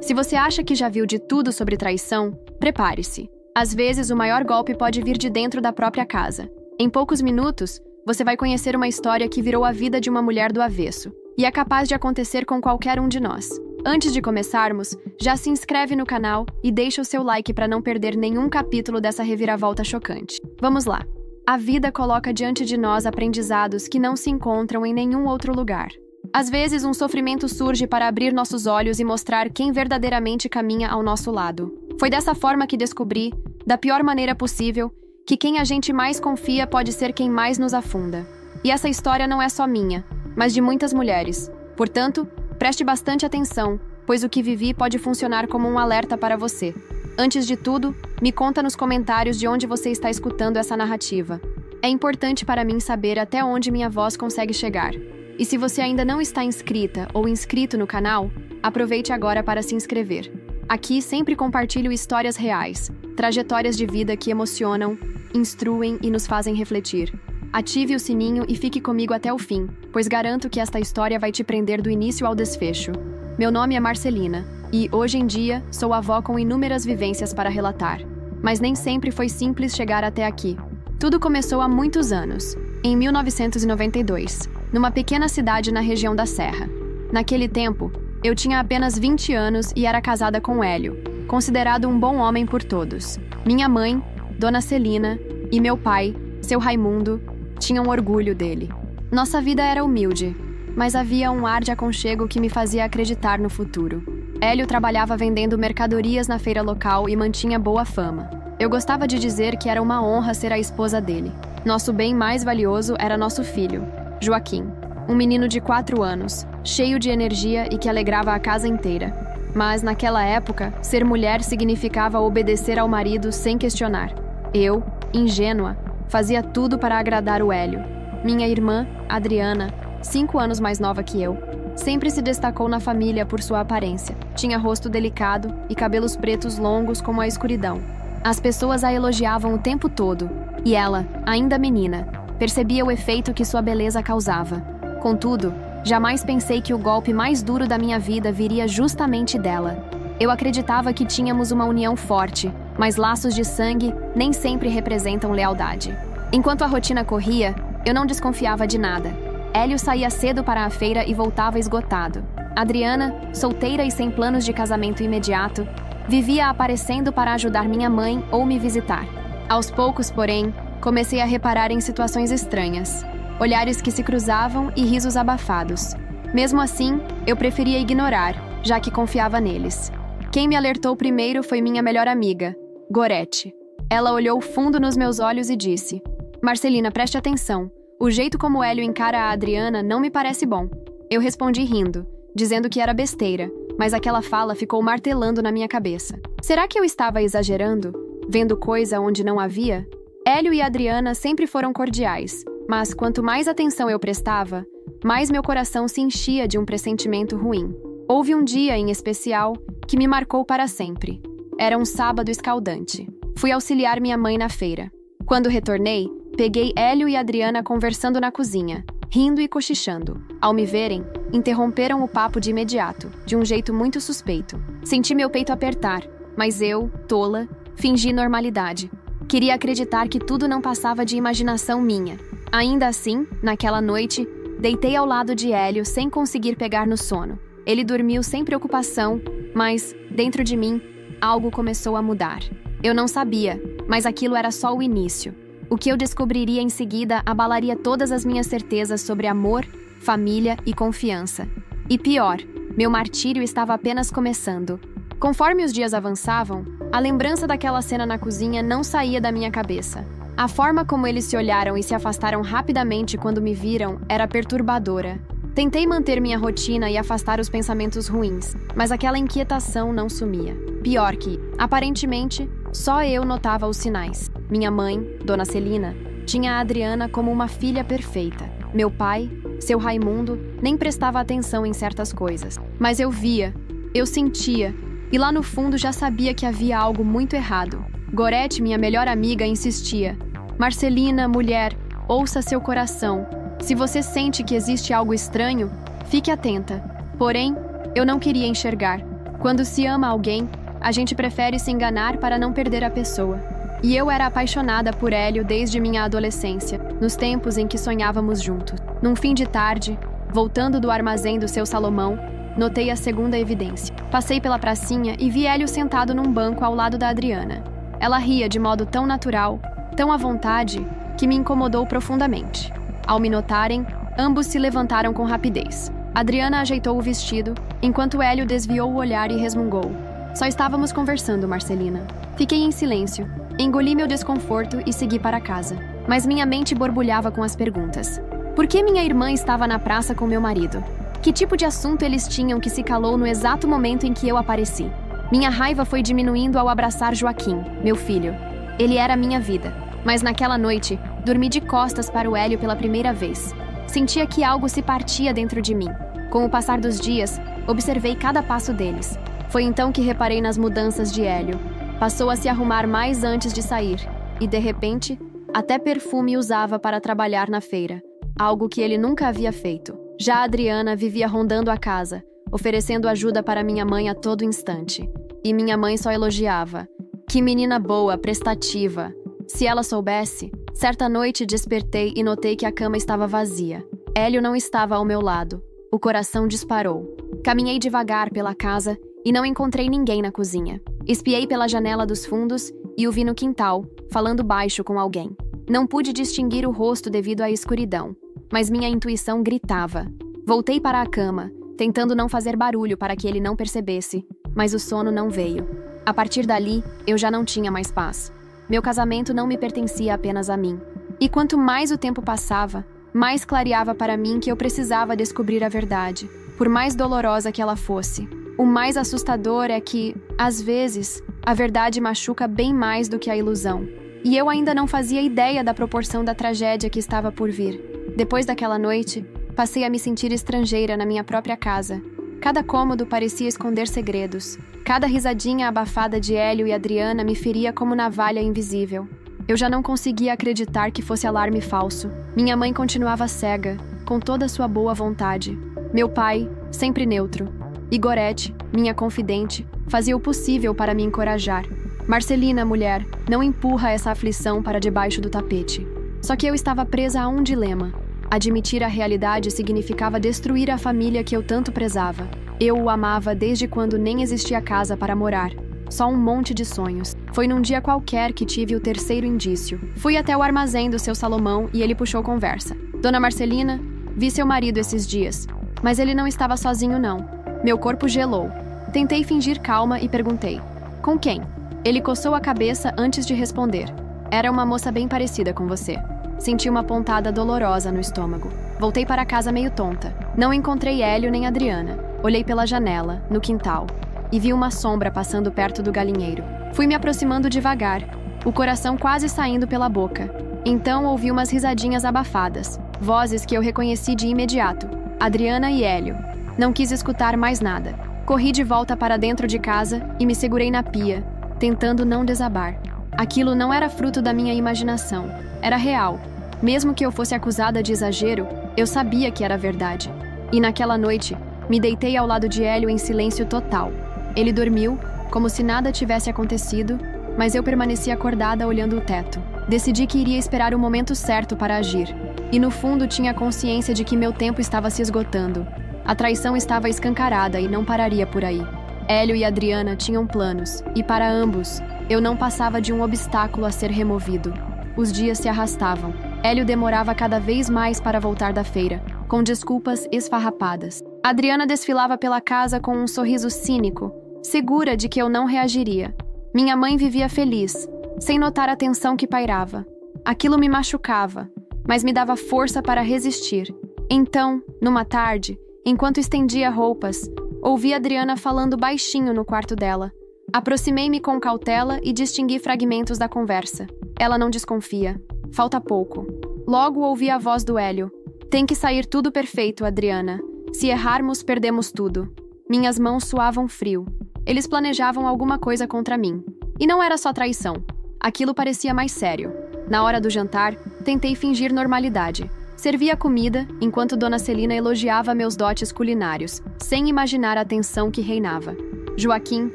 Se você acha que já viu de tudo sobre traição, prepare-se. Às vezes, o maior golpe pode vir de dentro da própria casa. Em poucos minutos, você vai conhecer uma história que virou a vida de uma mulher do avesso. E é capaz de acontecer com qualquer um de nós. Antes de começarmos, já se inscreve no canal e deixa o seu like para não perder nenhum capítulo dessa reviravolta chocante. Vamos lá! A vida coloca diante de nós aprendizados que não se encontram em nenhum outro lugar. Às vezes, um sofrimento surge para abrir nossos olhos e mostrar quem verdadeiramente caminha ao nosso lado. Foi dessa forma que descobri, da pior maneira possível, que quem a gente mais confia pode ser quem mais nos afunda. E essa história não é só minha, mas de muitas mulheres. Portanto, preste bastante atenção, pois o que vivi pode funcionar como um alerta para você. Antes de tudo, me conta nos comentários de onde você está escutando essa narrativa. É importante para mim saber até onde minha voz consegue chegar. E se você ainda não está inscrita ou inscrito no canal, aproveite agora para se inscrever. Aqui sempre compartilho histórias reais, trajetórias de vida que emocionam, instruem e nos fazem refletir. Ative o sininho e fique comigo até o fim, pois garanto que esta história vai te prender do início ao desfecho. Meu nome é Marcelina, e, hoje em dia, sou avó com inúmeras vivências para relatar. Mas nem sempre foi simples chegar até aqui. Tudo começou há muitos anos, em 1992, numa pequena cidade na região da Serra. Naquele tempo, eu tinha apenas 20 anos e era casada com Hélio, considerado um bom homem por todos. Minha mãe, Dona Celina, e meu pai, seu Raimundo, tinham orgulho dele. Nossa vida era humilde, mas havia um ar de aconchego que me fazia acreditar no futuro. Hélio trabalhava vendendo mercadorias na feira local e mantinha boa fama. Eu gostava de dizer que era uma honra ser a esposa dele. Nosso bem mais valioso era nosso filho, Joaquim, um menino de 4 anos, cheio de energia e que alegrava a casa inteira. Mas, naquela época, ser mulher significava obedecer ao marido sem questionar. Eu, ingênua, fazia tudo para agradar o Hélio. Minha irmã, Adriana, 5 anos mais nova que eu, sempre se destacou na família por sua aparência. Tinha rosto delicado e cabelos pretos longos como a escuridão. As pessoas a elogiavam o tempo todo, e ela, ainda menina, percebia o efeito que sua beleza causava. Contudo, jamais pensei que o golpe mais duro da minha vida viria justamente dela. Eu acreditava que tínhamos uma união forte, mas laços de sangue nem sempre representam lealdade. Enquanto a rotina corria, eu não desconfiava de nada. Hélio saía cedo para a feira e voltava esgotado. Adriana, solteira e sem planos de casamento imediato, vivia aparecendo para ajudar minha mãe ou me visitar. Aos poucos, porém, comecei a reparar em situações estranhas. Olhares que se cruzavam e risos abafados. Mesmo assim, eu preferia ignorar, já que confiava neles. Quem me alertou primeiro foi minha melhor amiga, Gorete. Ela olhou fundo nos meus olhos e disse: Marcelina, preste atenção. O jeito como Hélio encara a Adriana não me parece bom. Eu respondi rindo, dizendo que era besteira, mas aquela fala ficou martelando na minha cabeça. Será que eu estava exagerando? Vendo coisa onde não havia? Hélio e Adriana sempre foram cordiais, mas quanto mais atenção eu prestava, mais meu coração se enchia de um pressentimento ruim. Houve um dia, em especial, que me marcou para sempre. Era um sábado escaldante. Fui auxiliar minha mãe na feira. Quando retornei, peguei Hélio e Adriana conversando na cozinha, rindo e cochichando. Ao me verem, interromperam o papo de imediato, de um jeito muito suspeito. Senti meu peito apertar, mas eu, tola, fingi normalidade. Queria acreditar que tudo não passava de imaginação minha. Ainda assim, naquela noite, deitei ao lado de Hélio sem conseguir pegar no sono. Ele dormiu sem preocupação, mas, dentro de mim, algo começou a mudar. Eu não sabia, mas aquilo era só o início. O que eu descobriria em seguida abalaria todas as minhas certezas sobre amor, família e confiança. E pior, meu martírio estava apenas começando. Conforme os dias avançavam, a lembrança daquela cena na cozinha não saía da minha cabeça. A forma como eles se olharam e se afastaram rapidamente quando me viram era perturbadora. Tentei manter minha rotina e afastar os pensamentos ruins, mas aquela inquietação não sumia. Pior que, aparentemente, só eu notava os sinais. Minha mãe, Dona Celina, tinha a Adriana como uma filha perfeita. Meu pai, seu Raimundo, nem prestava atenção em certas coisas. Mas eu via, eu sentia, e lá no fundo já sabia que havia algo muito errado. Gorete, minha melhor amiga, insistia: Marcelina, mulher, ouça seu coração. Se você sente que existe algo estranho, fique atenta. Porém, eu não queria enxergar. Quando se ama alguém, a gente prefere se enganar para não perder a pessoa. E eu era apaixonada por Hélio desde minha adolescência, nos tempos em que sonhávamos juntos. Num fim de tarde, voltando do armazém do seu Salomão, notei a segunda evidência. Passei pela pracinha e vi Hélio sentado num banco ao lado da Adriana. Ela ria de modo tão natural, tão à vontade, que me incomodou profundamente. Ao me notarem, ambos se levantaram com rapidez. Adriana ajeitou o vestido, enquanto Hélio desviou o olhar e resmungou. Só estávamos conversando, Marcelina. Fiquei em silêncio, engoli meu desconforto e segui para casa. Mas minha mente borbulhava com as perguntas. Por que minha irmã estava na praça com meu marido? Que tipo de assunto eles tinham que se calou no exato momento em que eu apareci? Minha raiva foi diminuindo ao abraçar Joaquim, meu filho. Ele era minha vida. Mas naquela noite, dormi de costas para o Hélio pela primeira vez. Sentia que algo se partia dentro de mim. Com o passar dos dias, observei cada passo deles. Foi então que reparei nas mudanças de Hélio. Passou a se arrumar mais antes de sair. E, de repente, até perfume usava para trabalhar na feira. Algo que ele nunca havia feito. Já a Adriana vivia rondando a casa, oferecendo ajuda para minha mãe a todo instante. E minha mãe só elogiava. Que menina boa, prestativa. Se ela soubesse, certa noite despertei e notei que a cama estava vazia. Hélio não estava ao meu lado. O coração disparou. Caminhei devagar pela casa e não encontrei ninguém na cozinha. Espiei pela janela dos fundos e o vi no quintal, falando baixo com alguém. Não pude distinguir o rosto devido à escuridão, mas minha intuição gritava. Voltei para a cama, tentando não fazer barulho para que ele não percebesse, mas o sono não veio. A partir dali, eu já não tinha mais paz. Meu casamento não me pertencia apenas a mim. E quanto mais o tempo passava, mais clareava para mim que eu precisava descobrir a verdade, por mais dolorosa que ela fosse. O mais assustador é que, às vezes, a verdade machuca bem mais do que a ilusão. E eu ainda não fazia ideia da proporção da tragédia que estava por vir. Depois daquela noite, passei a me sentir estrangeira na minha própria casa. Cada cômodo parecia esconder segredos. Cada risadinha abafada de Hélio e Adriana me feria como navalha invisível. Eu já não conseguia acreditar que fosse alarme falso. Minha mãe continuava cega, com toda a sua boa vontade. Meu pai, sempre neutro. E Gorete, minha confidente, fazia o possível para me encorajar. Marcelina, mulher, não empurra essa aflição para debaixo do tapete. Só que eu estava presa a um dilema. Admitir a realidade significava destruir a família que eu tanto prezava. Eu o amava desde quando nem existia casa para morar. Só um monte de sonhos. Foi num dia qualquer que tive o terceiro indício. Fui até o armazém do seu Salomão e ele puxou conversa. Dona Marcelina, vi seu marido esses dias. Mas ele não estava sozinho, não. Meu corpo gelou. Tentei fingir calma e perguntei. Com quem? Ele coçou a cabeça antes de responder. Era uma moça bem parecida com você. Senti uma pontada dolorosa no estômago. Voltei para casa meio tonta. Não encontrei Hélio nem Adriana. Olhei pela janela, no quintal, e vi uma sombra passando perto do galinheiro. Fui me aproximando devagar, o coração quase saindo pela boca. Então ouvi umas risadinhas abafadas, vozes que eu reconheci de imediato. Adriana e Hélio. Não quis escutar mais nada. Corri de volta para dentro de casa e me segurei na pia, tentando não desabar. Aquilo não era fruto da minha imaginação. Era real. Mesmo que eu fosse acusada de exagero, eu sabia que era verdade. E naquela noite, me deitei ao lado de Hélio em silêncio total. Ele dormiu, como se nada tivesse acontecido, mas eu permaneci acordada olhando o teto. Decidi que iria esperar o momento certo para agir. E no fundo tinha consciência de que meu tempo estava se esgotando. A traição estava escancarada e não pararia por aí. Hélio e Adriana tinham planos, e para ambos, eu não passava de um obstáculo a ser removido. Os dias se arrastavam. Hélio demorava cada vez mais para voltar da feira, com desculpas esfarrapadas. Adriana desfilava pela casa com um sorriso cínico, segura de que eu não reagiria. Minha mãe vivia feliz, sem notar a tensão que pairava. Aquilo me machucava, mas me dava força para resistir. Então, numa tarde, enquanto estendia roupas, ouvi Adriana falando baixinho no quarto dela. Aproximei-me com cautela e distingui fragmentos da conversa. Ela não desconfia. Falta pouco. Logo ouvi a voz do Hélio. Tem que sair tudo perfeito, Adriana. Se errarmos, perdemos tudo. Minhas mãos suavam frio. Eles planejavam alguma coisa contra mim. E não era só traição. Aquilo parecia mais sério. Na hora do jantar, tentei fingir normalidade. Servia comida, enquanto Dona Celina elogiava meus dotes culinários, sem imaginar a tensão que reinava. Joaquim,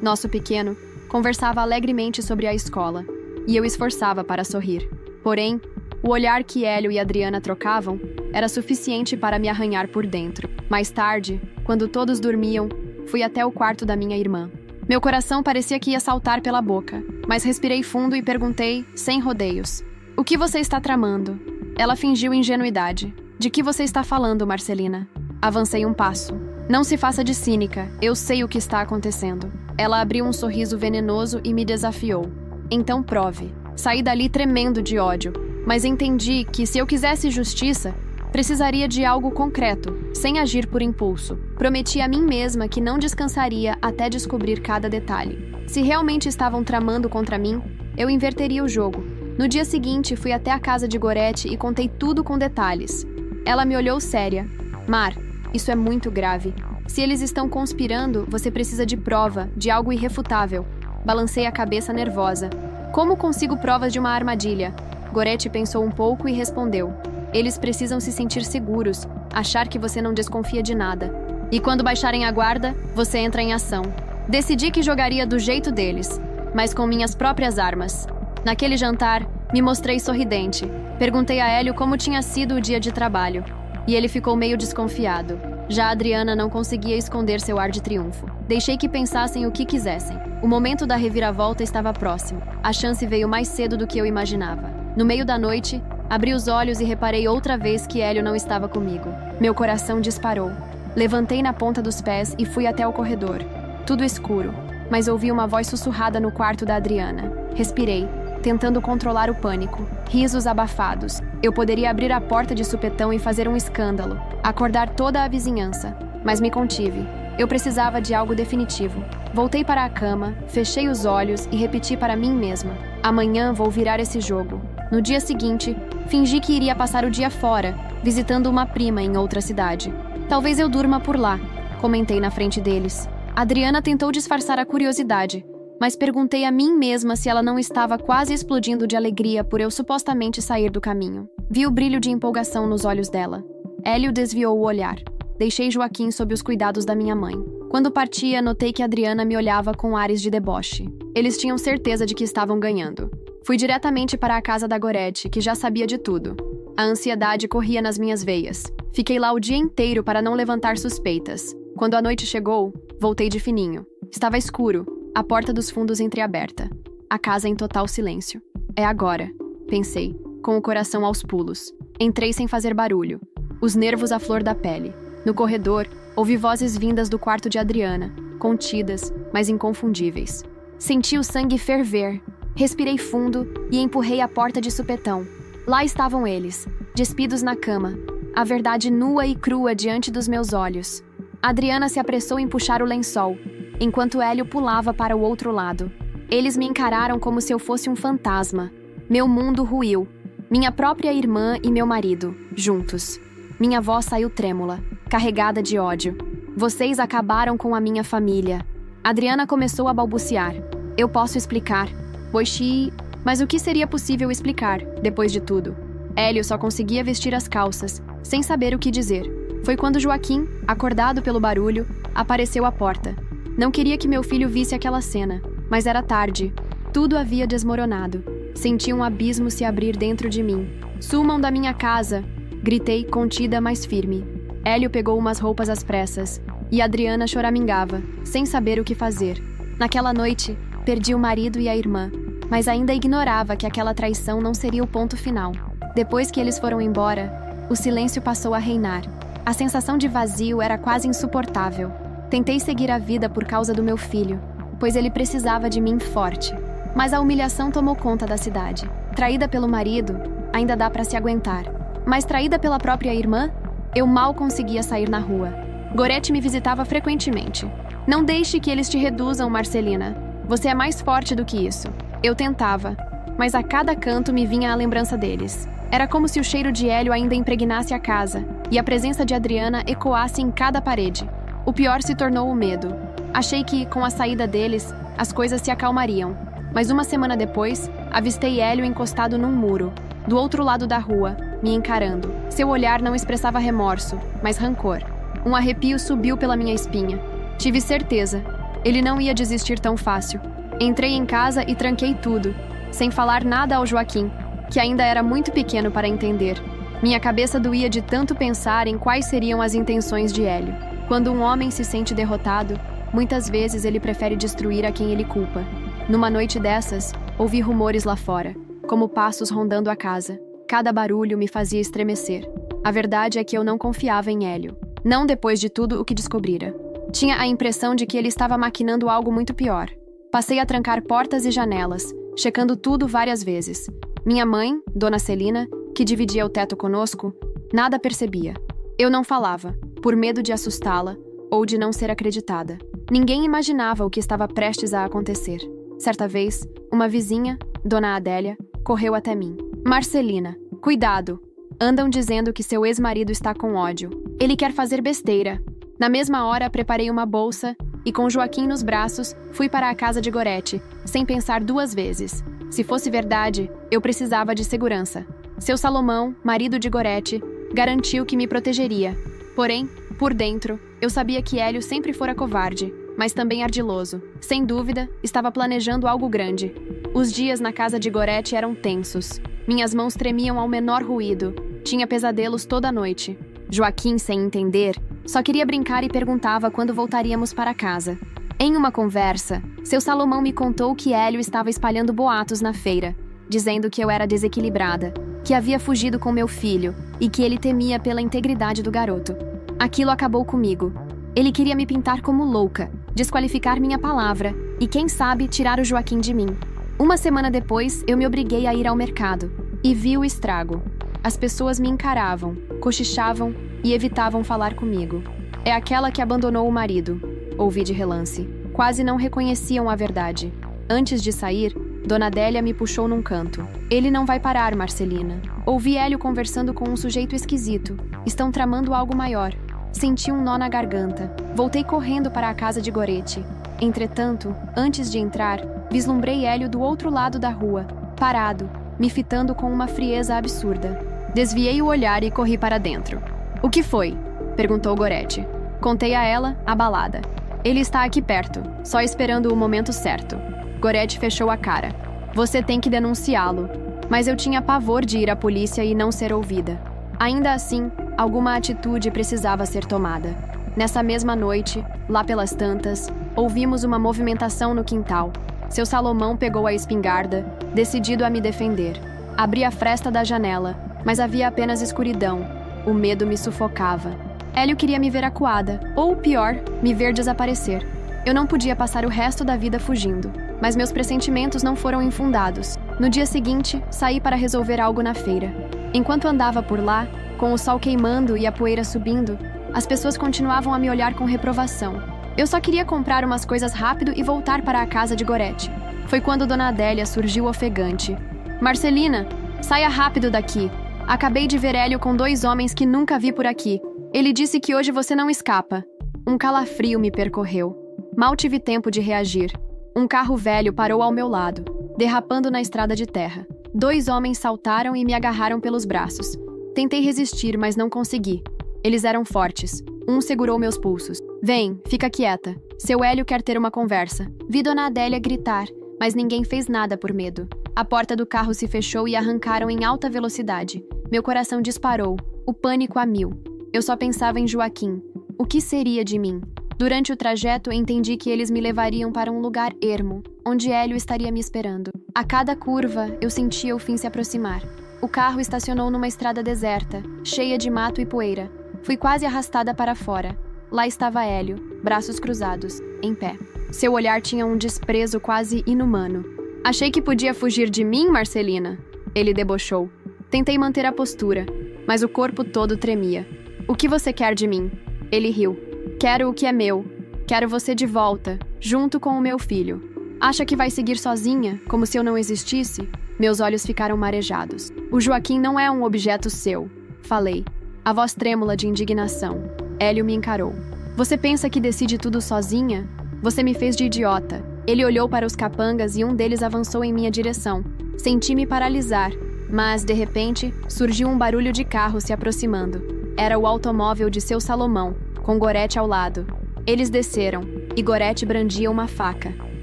nosso pequeno, conversava alegremente sobre a escola, e eu esforçava para sorrir. Porém, o olhar que Hélio e Adriana trocavam era suficiente para me arranhar por dentro. Mais tarde, quando todos dormiam, fui até o quarto da minha irmã. Meu coração parecia que ia saltar pela boca, mas respirei fundo e perguntei, sem rodeios: "O que você está tramando?" Ela fingiu ingenuidade. "De que você está falando, Marcelina?" Avancei um passo. "Não se faça de cínica, eu sei o que está acontecendo." Ela abriu um sorriso venenoso e me desafiou. "Então prove." Saí dali tremendo de ódio, mas entendi que, se eu quisesse justiça, precisaria de algo concreto, sem agir por impulso. Prometi a mim mesma que não descansaria até descobrir cada detalhe. Se realmente estavam tramando contra mim, eu inverteria o jogo. No dia seguinte, fui até a casa de Gorete e contei tudo com detalhes. Ela me olhou séria. "Mar, isso é muito grave. Se eles estão conspirando, você precisa de prova, de algo irrefutável." Balancei a cabeça nervosa. "Como consigo provas de uma armadilha?" Gorete pensou um pouco e respondeu: "Eles precisam se sentir seguros, achar que você não desconfia de nada. E quando baixarem a guarda, você entra em ação." Decidi que jogaria do jeito deles, mas com minhas próprias armas. Naquele jantar, me mostrei sorridente. Perguntei a Hélio como tinha sido o dia de trabalho, e ele ficou meio desconfiado. Já a Adriana não conseguia esconder seu ar de triunfo. Deixei que pensassem o que quisessem. O momento da reviravolta estava próximo. A chance veio mais cedo do que eu imaginava. No meio da noite, abri os olhos e reparei outra vez que Hélio não estava comigo. Meu coração disparou. Levantei na ponta dos pés e fui até o corredor. Tudo escuro, mas ouvi uma voz sussurrada no quarto da Adriana. Respirei, tentando controlar o pânico. Risos abafados. Eu poderia abrir a porta de supetão e fazer um escândalo, acordar toda a vizinhança, mas me contive. Eu precisava de algo definitivo. Voltei para a cama, fechei os olhos e repeti para mim mesma: "Amanhã vou virar esse jogo." No dia seguinte, fingi que iria passar o dia fora, visitando uma prima em outra cidade. "Talvez eu durma por lá", comentei na frente deles. Adriana tentou disfarçar a curiosidade, mas perguntei a mim mesma se ela não estava quase explodindo de alegria por eu supostamente sair do caminho. Vi o brilho de empolgação nos olhos dela. Hélio desviou o olhar. Deixei Joaquim sob os cuidados da minha mãe. Quando partia, notei que Adriana me olhava com ares de deboche. Eles tinham certeza de que estavam ganhando. Fui diretamente para a casa da Gorete, que já sabia de tudo. A ansiedade corria nas minhas veias. Fiquei lá o dia inteiro para não levantar suspeitas. Quando a noite chegou, voltei de fininho. Estava escuro, a porta dos fundos entreaberta. A casa em total silêncio. "É agora", pensei, com o coração aos pulos. Entrei sem fazer barulho, os nervos à flor da pele. No corredor, ouvi vozes vindas do quarto de Adriana, contidas, mas inconfundíveis. Senti o sangue ferver. Respirei fundo e empurrei a porta de supetão. Lá estavam eles, despidos na cama, a verdade nua e crua diante dos meus olhos. Adriana se apressou em puxar o lençol, enquanto Hélio pulava para o outro lado. Eles me encararam como se eu fosse um fantasma. Meu mundo ruiu. Minha própria irmã e meu marido, juntos. Minha voz saiu trêmula, carregada de ódio. "Vocês acabaram com a minha família." Adriana começou a balbuciar. "Eu posso explicar." "Boixi..." Mas o que seria possível explicar, depois de tudo? Hélio só conseguia vestir as calças, sem saber o que dizer. Foi quando Joaquim, acordado pelo barulho, apareceu à porta. Não queria que meu filho visse aquela cena, mas era tarde. Tudo havia desmoronado. Senti um abismo se abrir dentro de mim. "Sumam da minha casa!" Gritei, contida, mas firme. Hélio pegou umas roupas às pressas, e Adriana choramingava, sem saber o que fazer. Naquela noite, perdi o marido e a irmã, mas ainda ignorava que aquela traição não seria o ponto final. Depois que eles foram embora, o silêncio passou a reinar. A sensação de vazio era quase insuportável. Tentei seguir a vida por causa do meu filho, pois ele precisava de mim forte. Mas a humilhação tomou conta da cidade. Traída pelo marido, ainda dá para se aguentar. Mas traída pela própria irmã, eu mal conseguia sair na rua. Gorete me visitava frequentemente. "Não deixe que eles te reduzam, Marcelina. Você é mais forte do que isso." Eu tentava, mas a cada canto me vinha a lembrança deles. Era como se o cheiro de Hélio ainda impregnasse a casa, e a presença de Adriana ecoasse em cada parede. O pior se tornou o medo. Achei que, com a saída deles, as coisas se acalmariam. Mas uma semana depois, avistei Hélio encostado num muro, do outro lado da rua, me encarando. Seu olhar não expressava remorso, mas rancor. Um arrepio subiu pela minha espinha. Tive certeza. Ele não ia desistir tão fácil. Entrei em casa e tranquei tudo, sem falar nada ao Joaquim, que ainda era muito pequeno para entender. Minha cabeça doía de tanto pensar em quais seriam as intenções de Hélio. Quando um homem se sente derrotado, muitas vezes ele prefere destruir a quem ele culpa. Numa noite dessas, ouvi rumores lá fora, como passos rondando a casa. Cada barulho me fazia estremecer. A verdade é que eu não confiava em Hélio. Não depois de tudo o que descobrira. Tinha a impressão de que ele estava maquinando algo muito pior. Passei a trancar portas e janelas, checando tudo várias vezes. Minha mãe, Dona Celina, que dividia o teto conosco, nada percebia. Eu não falava, por medo de assustá-la ou de não ser acreditada. Ninguém imaginava o que estava prestes a acontecer. Certa vez, uma vizinha, Dona Adélia, correu até mim. Marcelina, cuidado! Andam dizendo que seu ex-marido está com ódio. Ele quer fazer besteira. Na mesma hora, preparei uma bolsa e, com Joaquim nos braços, fui para a casa de Gorete, sem pensar duas vezes. Se fosse verdade, eu precisava de segurança. Seu Salomão, marido de Gorete, garantiu que me protegeria. Porém, por dentro, eu sabia que Hélio sempre fora covarde, mas também ardiloso. Sem dúvida, estava planejando algo grande. Os dias na casa de Gorete eram tensos. Minhas mãos tremiam ao menor ruído. Tinha pesadelos toda noite. Joaquim, sem entender, só queria brincar e perguntava quando voltaríamos para casa. Em uma conversa, seu Salomão me contou que Hélio estava espalhando boatos na feira, dizendo que eu era desequilibrada, que havia fugido com meu filho e que ele temia pela integridade do garoto. Aquilo acabou comigo. Ele queria me pintar como louca, desqualificar minha palavra e, quem sabe, tirar o Joaquim de mim. Uma semana depois, eu me obriguei a ir ao mercado e vi o estrago. As pessoas me encaravam, cochichavam e evitavam falar comigo. É aquela que abandonou o marido, ouvi de relance. Quase não reconheciam a verdade. Antes de sair, Dona Adélia me puxou num canto. Ele não vai parar, Marcelina. Ouvi Hélio conversando com um sujeito esquisito. Estão tramando algo maior. Senti um nó na garganta. Voltei correndo para a casa de Gorete. Entretanto, antes de entrar, vislumbrei Hélio do outro lado da rua, parado, me fitando com uma frieza absurda. Desviei o olhar e corri para dentro. "O que foi?" perguntou Gorete. Contei a ela, abalada. "Ele está aqui perto, só esperando o momento certo." Gorete fechou a cara. "Você tem que denunciá-lo." Mas eu tinha pavor de ir à polícia e não ser ouvida. Ainda assim, alguma atitude precisava ser tomada. Nessa mesma noite, lá pelas tantas, ouvimos uma movimentação no quintal. Seu Salomão pegou a espingarda, decidido a me defender. Abri a fresta da janela, mas havia apenas escuridão. O medo me sufocava. Hélio queria me ver acuada, ou pior, me ver desaparecer. Eu não podia passar o resto da vida fugindo, mas meus pressentimentos não foram infundados. No dia seguinte, saí para resolver algo na feira. Enquanto andava por lá, com o sol queimando e a poeira subindo, as pessoas continuavam a me olhar com reprovação. Eu só queria comprar umas coisas rápido e voltar para a casa de Gorete. Foi quando Dona Adélia surgiu ofegante. "Marcelina, saia rápido daqui. Acabei de ver Hélio com 2 homens que nunca vi por aqui. Ele disse que hoje você não escapa." Um calafrio me percorreu. Mal tive tempo de reagir. Um carro velho parou ao meu lado, derrapando na estrada de terra. 2 homens saltaram e me agarraram pelos braços. Tentei resistir, mas não consegui. Eles eram fortes. Um segurou meus pulsos. "Vem, fica quieta. Seu Hélio quer ter uma conversa." Vi Dona Adélia gritar, mas ninguém fez nada por medo. A porta do carro se fechou e arrancaram em alta velocidade. Meu coração disparou, o pânico a mil. Eu só pensava em Joaquim. O que seria de mim? Durante o trajeto, entendi que eles me levariam para um lugar ermo, onde Hélio estaria me esperando. A cada curva, eu sentia o fim se aproximar. O carro estacionou numa estrada deserta, cheia de mato e poeira. Fui quase arrastada para fora. Lá estava Hélio, braços cruzados, em pé. Seu olhar tinha um desprezo quase inumano. "Achei que podia fugir de mim, Marcelina?" Ele debochou. Tentei manter a postura, mas o corpo todo tremia. "O que você quer de mim?" Ele riu. "Quero o que é meu. Quero você de volta, junto com o meu filho. Acha que vai seguir sozinha, como se eu não existisse?" Meus olhos ficaram marejados. "O Joaquim não é um objeto seu", falei, a voz trêmula de indignação. Hélio me encarou. "Você pensa que decide tudo sozinha? Você me fez de idiota." Ele olhou para os capangas e um deles avançou em minha direção. Senti-me paralisar, mas, de repente, surgiu um barulho de carro se aproximando. Era o automóvel de seu Salomão, com Gorete ao lado. Eles desceram, e Gorete brandia uma faca.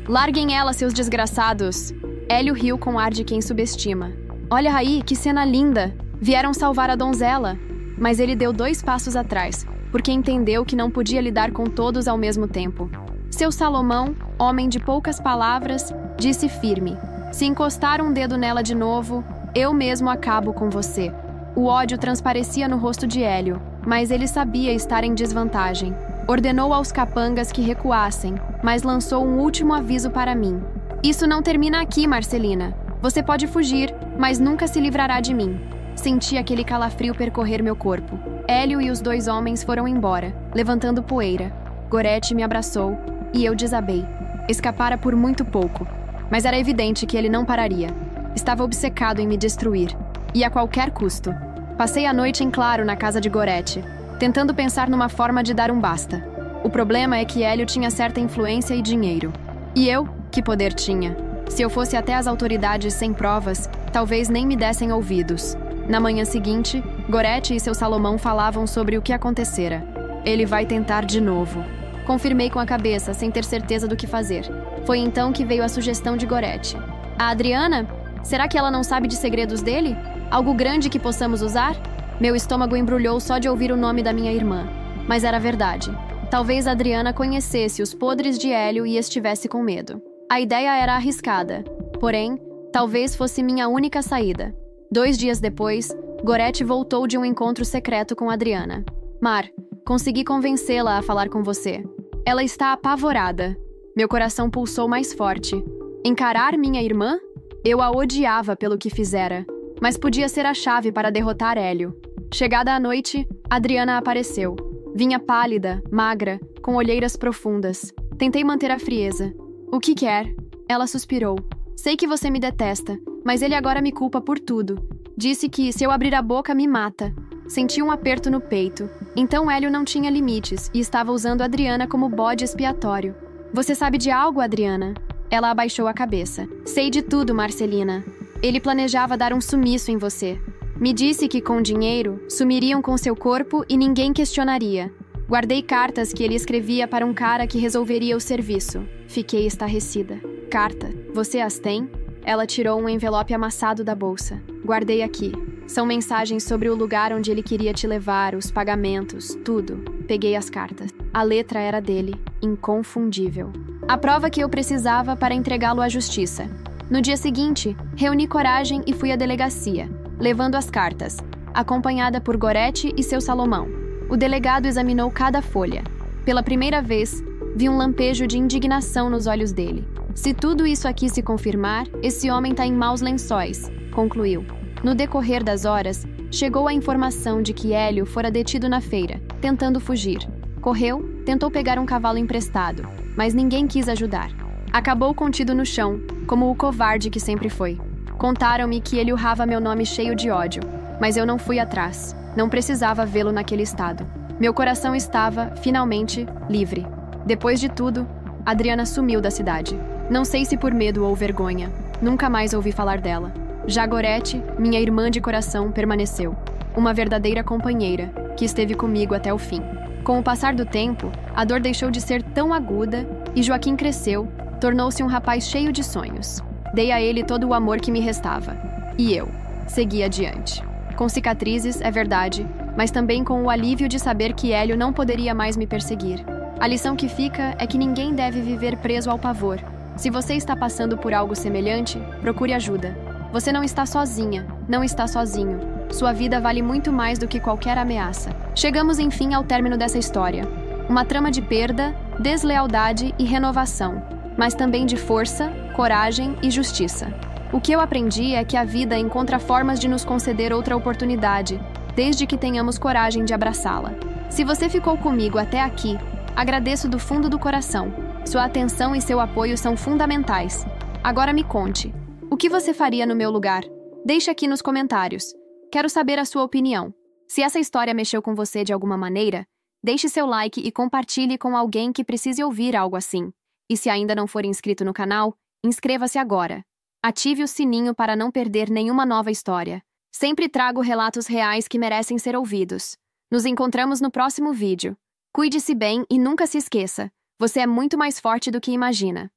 Larguem ela, seus desgraçados! Hélio riu com ar de quem subestima. Olha aí, que cena linda! Vieram salvar a donzela! Mas ele deu 2 passos atrás, porque entendeu que não podia lidar com todos ao mesmo tempo. Seu Salomão, homem de poucas palavras, disse firme: se encostar um dedo nela de novo, eu mesmo acabo com você. O ódio transparecia no rosto de Hélio, mas ele sabia estar em desvantagem. Ordenou aos capangas que recuassem, mas lançou um último aviso para mim. Isso não termina aqui, Marcelina. Você pode fugir, mas nunca se livrará de mim. Senti aquele calafrio percorrer meu corpo. Hélio e os 2 homens foram embora, levantando poeira. Gorete me abraçou e eu desabei. Escapara por muito pouco, mas era evidente que ele não pararia. Estava obcecado em me destruir, e a qualquer custo. Passei a noite em claro na casa de Gorete, tentando pensar numa forma de dar um basta. O problema é que Hélio tinha certa influência e dinheiro. E eu, que poder tinha? Se eu fosse até as autoridades sem provas, talvez nem me dessem ouvidos. Na manhã seguinte, Gorete e seu Salomão falavam sobre o que acontecera. Ele vai tentar de novo. Confirmei com a cabeça, sem ter certeza do que fazer. Foi então que veio a sugestão de Gorete. A Adriana? Será que ela não sabe de segredos dele? Algo grande que possamos usar? Meu estômago embrulhou só de ouvir o nome da minha irmã. Mas era verdade. Talvez a Adriana conhecesse os podres de Hélio e estivesse com medo. A ideia era arriscada. Porém, talvez fosse minha única saída. 2 dias depois, Gorete voltou de um encontro secreto com Adriana. Mar, consegui convencê-la a falar com você. Ela está apavorada. Meu coração pulsou mais forte. Encarar minha irmã? Eu a odiava pelo que fizera, mas podia ser a chave para derrotar Hélio. Chegada a noite, Adriana apareceu. Vinha pálida, magra, com olheiras profundas. Tentei manter a frieza. O que quer? Ela suspirou. Sei que você me detesta, mas ele agora me culpa por tudo. Disse que, se eu abrir a boca, me mata. Senti um aperto no peito. Então Hélio não tinha limites e estava usando Adriana como bode expiatório. Você sabe de algo, Adriana? Ela abaixou a cabeça. Sei de tudo, Marcelina. Ele planejava dar um sumiço em você. Me disse que, com dinheiro, sumiriam com seu corpo e ninguém questionaria. Guardei cartas que ele escrevia para um cara que resolveria o serviço. Fiquei estarrecida. Carta? Você as tem? Ela tirou um envelope amassado da bolsa. Guardei aqui. São mensagens sobre o lugar onde ele queria te levar, os pagamentos, tudo. Peguei as cartas. A letra era dele, inconfundível. A prova que eu precisava para entregá-lo à justiça. No dia seguinte, reuni coragem e fui à delegacia, levando as cartas, acompanhada por Gorete e seu Salomão. O delegado examinou cada folha. Pela primeira vez, vi um lampejo de indignação nos olhos dele. Se tudo isso aqui se confirmar, esse homem está em maus lençóis, concluiu. No decorrer das horas, chegou a informação de que Hélio fora detido na feira, tentando fugir. Correu, tentou pegar um cavalo emprestado, mas ninguém quis ajudar. Acabou contido no chão, como o covarde que sempre foi. Contaram-me que ele urrava meu nome cheio de ódio, mas eu não fui atrás. Não precisava vê-lo naquele estado. Meu coração estava, finalmente, livre. Depois de tudo, Adriana sumiu da cidade. Não sei se por medo ou vergonha. Nunca mais ouvi falar dela. Já Gorete, minha irmã de coração, permaneceu. Uma verdadeira companheira, que esteve comigo até o fim. Com o passar do tempo, a dor deixou de ser tão aguda e Joaquim cresceu, tornou-se um rapaz cheio de sonhos. Dei a ele todo o amor que me restava. E eu segui adiante. Com cicatrizes, é verdade, mas também com o alívio de saber que Hélio não poderia mais me perseguir. A lição que fica é que ninguém deve viver preso ao pavor. Se você está passando por algo semelhante, procure ajuda. Você não está sozinha, não está sozinho. Sua vida vale muito mais do que qualquer ameaça. Chegamos, enfim, ao término dessa história. Uma trama de perda, deslealdade e renovação, mas também de força, coragem e justiça. O que eu aprendi é que a vida encontra formas de nos conceder outra oportunidade, desde que tenhamos coragem de abraçá-la. Se você ficou comigo até aqui, agradeço do fundo do coração. Sua atenção e seu apoio são fundamentais. Agora me conte, o que você faria no meu lugar? Deixe aqui nos comentários. Quero saber a sua opinião. Se essa história mexeu com você de alguma maneira, deixe seu like e compartilhe com alguém que precise ouvir algo assim. E se ainda não for inscrito no canal, inscreva-se agora. Ative o sininho para não perder nenhuma nova história. Sempre trago relatos reais que merecem ser ouvidos. Nos encontramos no próximo vídeo. Cuide-se bem e nunca se esqueça. Você é muito mais forte do que imagina.